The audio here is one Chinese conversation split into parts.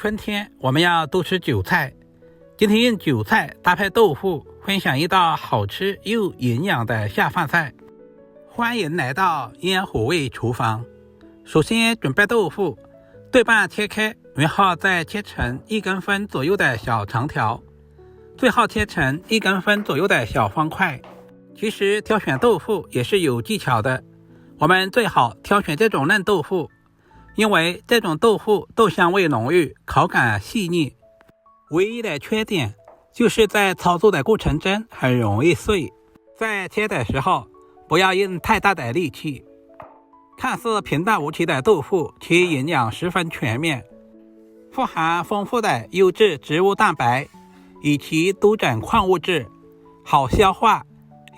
春天我们要多吃韭菜，今天用韭菜搭配豆腐，分享一道好吃又营养的下饭菜。欢迎来到烟火味厨房。首先准备豆腐，对半切开，然后再切成1公分左右的小长条，最后切成1公分左右的小方块。其实挑选豆腐也是有技巧的，我们最好挑选这种嫩豆腐，因为这种豆腐豆香味浓郁，口感细腻。唯一的缺点就是在操作的过程中很容易碎，在切的时候不要用太大的力气。看似平淡无奇的豆腐，其营养十分全面，富含丰富的优质植物蛋白以及多种矿物质，好消化，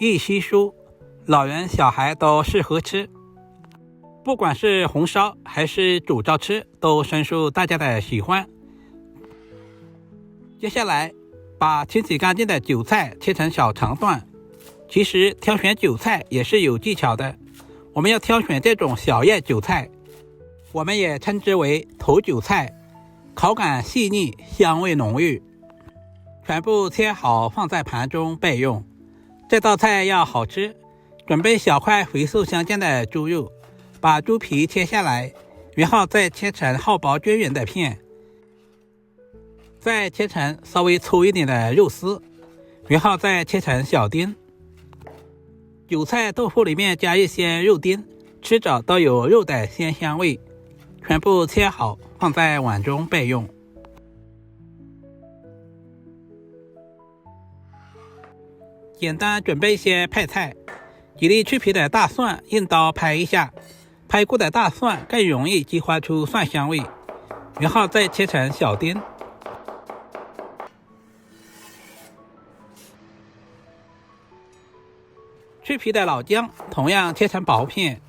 易吸收，老人小孩都适合吃。不管是红烧还是煮着吃，都深受大家的喜欢。接下来把清洗干净的韭菜切成小长段。其实挑选韭菜也是有技巧的，我们要挑选这种小叶韭菜，我们也称之为头韭菜，口感细腻，香味浓郁。全部切好放在盘中备用。这道菜要好吃，准备小块肥瘦相间的猪肉，把猪皮切下来，然后再切成厚薄均匀的片，再切成稍微粗一点的肉丝，然后再切成小丁。韭菜豆腐里面加一些肉丁，吃着都有肉的鲜香味。全部切好放在碗中备用。简单准备一些配菜，几粒去皮的大蒜用刀拍一下，拍过的大蒜更容易激发出蒜香味，然后再切成小丁。去皮的老姜同样切成薄片，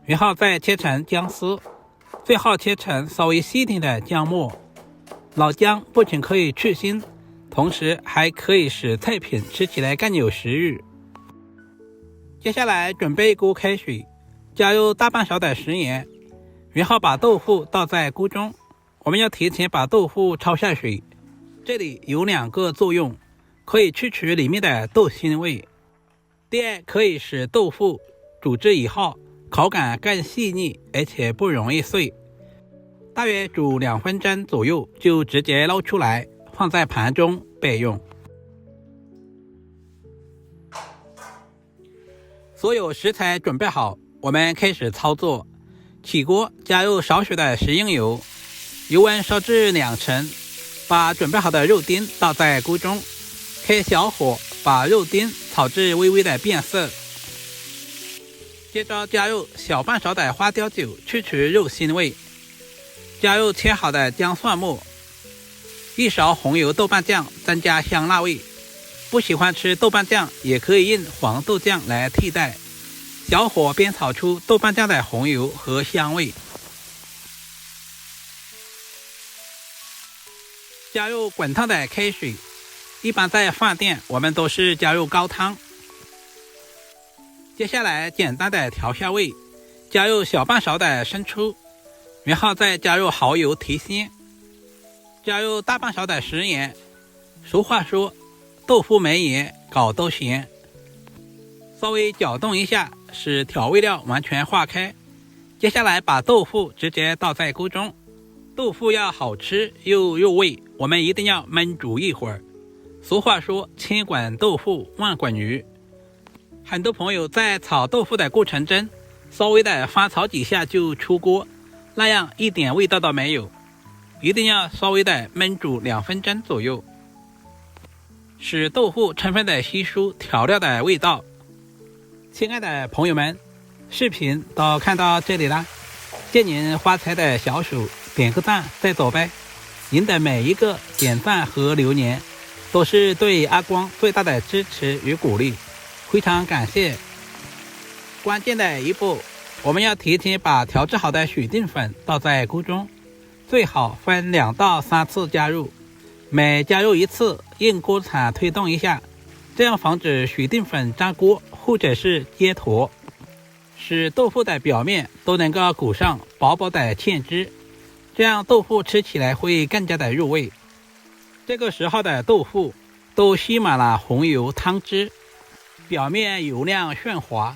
然后再切成姜丝，最后切成稍微细一点的姜末。老姜不仅可以去腥，同时还可以使菜品吃起来更有食欲。接下来准备一锅开水，加入大半勺的食盐，然后把豆腐倒在锅中。我们要提前把豆腐焯下水，这里有2个作用，可以去除里面的豆腥味。第二，可以使豆腐煮制以后口感更细腻，而且不容易碎。大约煮2分钟左右就直接捞出来，放在盘中备用。所有食材准备好，我们开始操作。起锅加入少许的食用油，油温烧至2成，把准备好的肉丁倒在锅中，开小火把肉丁炒至微微的变色。接着加入小半勺的花雕酒，去除肉腥味。加入切好的姜蒜末，1勺红油豆瓣酱，增加香辣味。不喜欢吃豆瓣酱也可以用黄豆酱来替代。小火煸炒出豆瓣酱的红油和香味。加入滚烫的开水，一般在饭店我们都是加入高汤。接下来简单的调下味，加入小半勺的生抽，然后再加入蚝油提鲜，加入大半勺的食盐。俗话说豆腐没盐搞都咸，稍微搅动一下，使调味料完全化开。接下来把豆腐直接倒在锅中。豆腐要好吃又入味，我们一定要焖煮一会儿。俗话说千滚豆腐万滚鱼，很多朋友在炒豆腐的过程中稍微的翻炒几下就出锅，那样一点味道都没有。一定要稍微的焖煮2分钟左右，使豆腐充分的吸收调料的味道。亲爱的朋友们，视频都看到这里了，借您发财的小手点个赞再走呗。您的每一个点赞和留言都是对阿光最大的支持与鼓励，非常感谢。关键的一步，我们要提前把调制好的雪淀粉倒在锅中，最好分2到3次加入，每加入1次用锅铲推动一下，这样防止雪淀粉粘锅或者是结坨，使豆腐的表面都能够裹上薄薄的芡汁，这样豆腐吃起来会更加的入味。这个时候的豆腐都吸满了红油汤汁，表面油亮顺滑，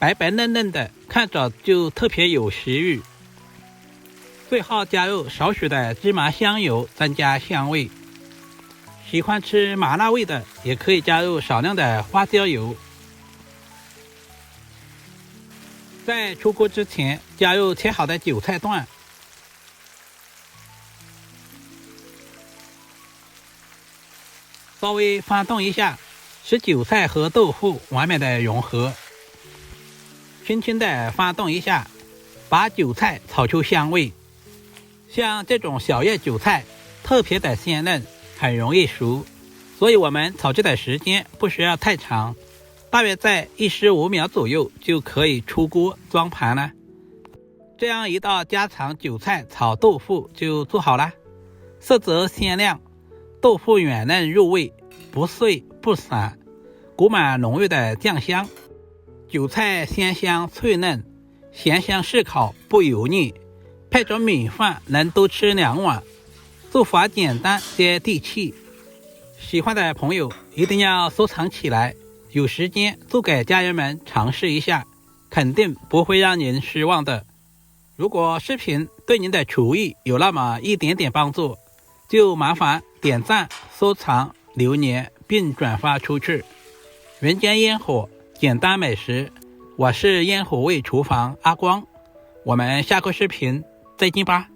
白白嫩嫩的，看着就特别有食欲。最后加入少许的芝麻香油，增加香味。喜欢吃麻辣味的，也可以加入少量的花椒油。在出锅之前，加入切好的韭菜段，稍微翻动一下，使韭菜和豆腐完美的融合。轻轻的翻动一下，把韭菜炒出香味。像这种小叶韭菜特别的鲜嫩，很容易熟，所以我们炒制的时间不需要太长，大约在15秒左右就可以出锅装盘了。这样一道家常韭菜炒豆腐就做好了，色泽鲜亮，豆腐软嫩入味，不碎不散，裹满浓郁的酱香，韭菜鲜香脆嫩，咸香适口不油腻，配着米饭能多吃2碗。做法简单接地气，喜欢的朋友一定要收藏起来，有时间做给家人们尝试一下，肯定不会让您失望的。如果视频对您的厨艺有那么一点点帮助，就麻烦点赞、收藏、留言并转发出去。人间烟火，简单美食，我是烟火味厨房阿光，我们下个视频再见吧。